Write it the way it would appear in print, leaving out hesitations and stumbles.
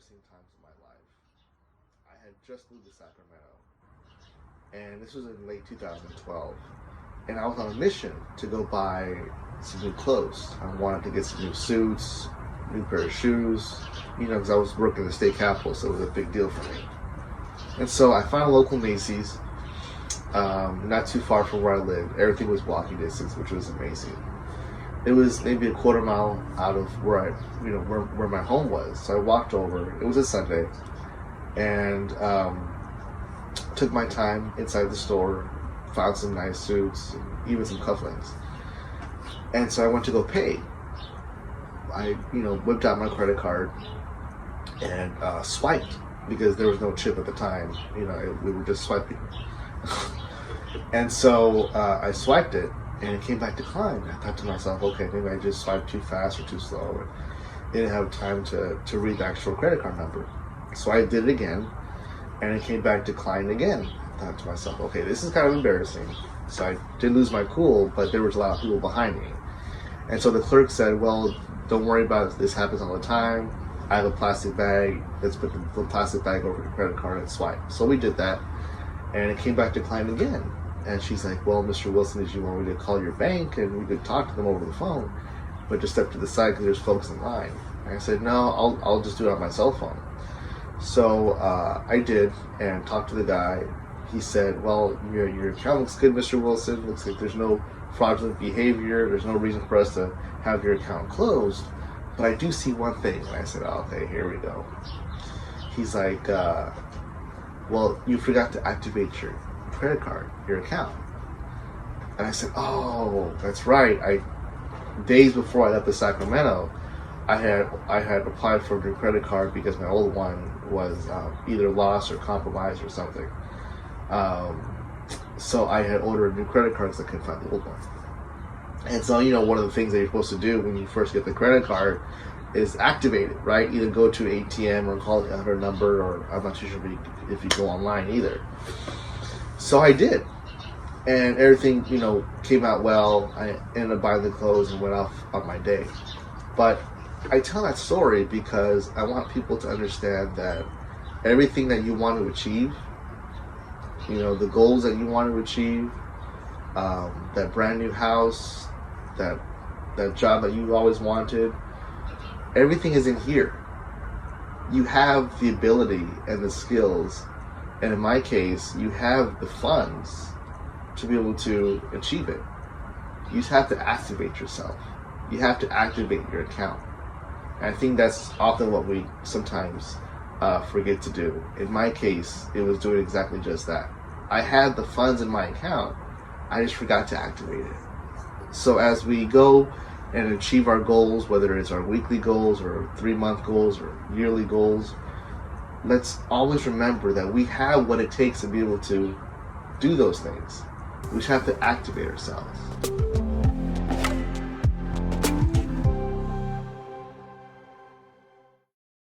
embarrassing times of my life. I had just moved to Sacramento, and this was in late 2012. And I was on a mission to go buy some new clothes. I wanted to get some new suits, new pair of shoes, because I was working in the state capitol, so it was a big deal for me. And so I found a local Macy's, not too far from where I lived. Everything was walking distance, which was amazing. It was maybe a quarter mile out of where where my home was. So I walked over. It was a Sunday, and took my time inside the store, found some nice suits, and even some cufflinks. And so I went to go pay. I, whipped out my credit card and swiped, because there was no chip at the time. We were just swiping. And so I swiped it, and it came back declined. I thought to myself, okay, maybe I just swiped too fast or too slow, and didn't have time to read the actual credit card number. So I did it again, and it came back declined again. I thought to myself, okay, this is kind of embarrassing. So I did lose my cool, but there was a lot of people behind me. And so the clerk said, well, don't worry about it. This happens all the time. I have a plastic bag. Let's put the plastic bag over the credit card and swipe. So we did that, and it came back declined again. And she's like, well, Mr. Wilson, did you want me to call your bank and we could talk to them over the phone, but just step to the side because there's folks in line? And I said, no, I'll just do it on my cell phone. So I did, and talked to the guy. He said, well, your account looks good, Mr. Wilson. Looks like there's no fraudulent behavior. There's no reason for us to have your account closed. But I do see one thing. And I said, oh, okay, here we go. He's like, well, you forgot to activate your credit card, your account. And I said, oh, that's right. Days before I left the Sacramento, I had applied for a new credit card because my old one was either lost or compromised or something. So I had ordered a new credit card because I couldn't find the old one. And so, one of the things that you're supposed to do when you first get the credit card is activate it, right? Either go to an ATM or call the other number, or I'm not too sure if you go online either. So I did. And everything, came out well. I ended up buying the clothes and went off on my day. But I tell that story because I want people to understand that everything that you want to achieve, the goals that you want to achieve, that brand new house, that job that you always wanted, everything is in here. You have the ability and the skills, and in my case, you have the funds to be able to achieve it. You just have to activate yourself. You have to activate your account. And I think that's often what we sometimes forget to do. In my case, it was doing exactly just that. I had the funds in my account, I just forgot to activate it. So as we go and achieve our goals, whether it's our weekly goals or 3-month goals or yearly goals, let's always remember that we have what it takes to be able to do those things. We just have to activate ourselves.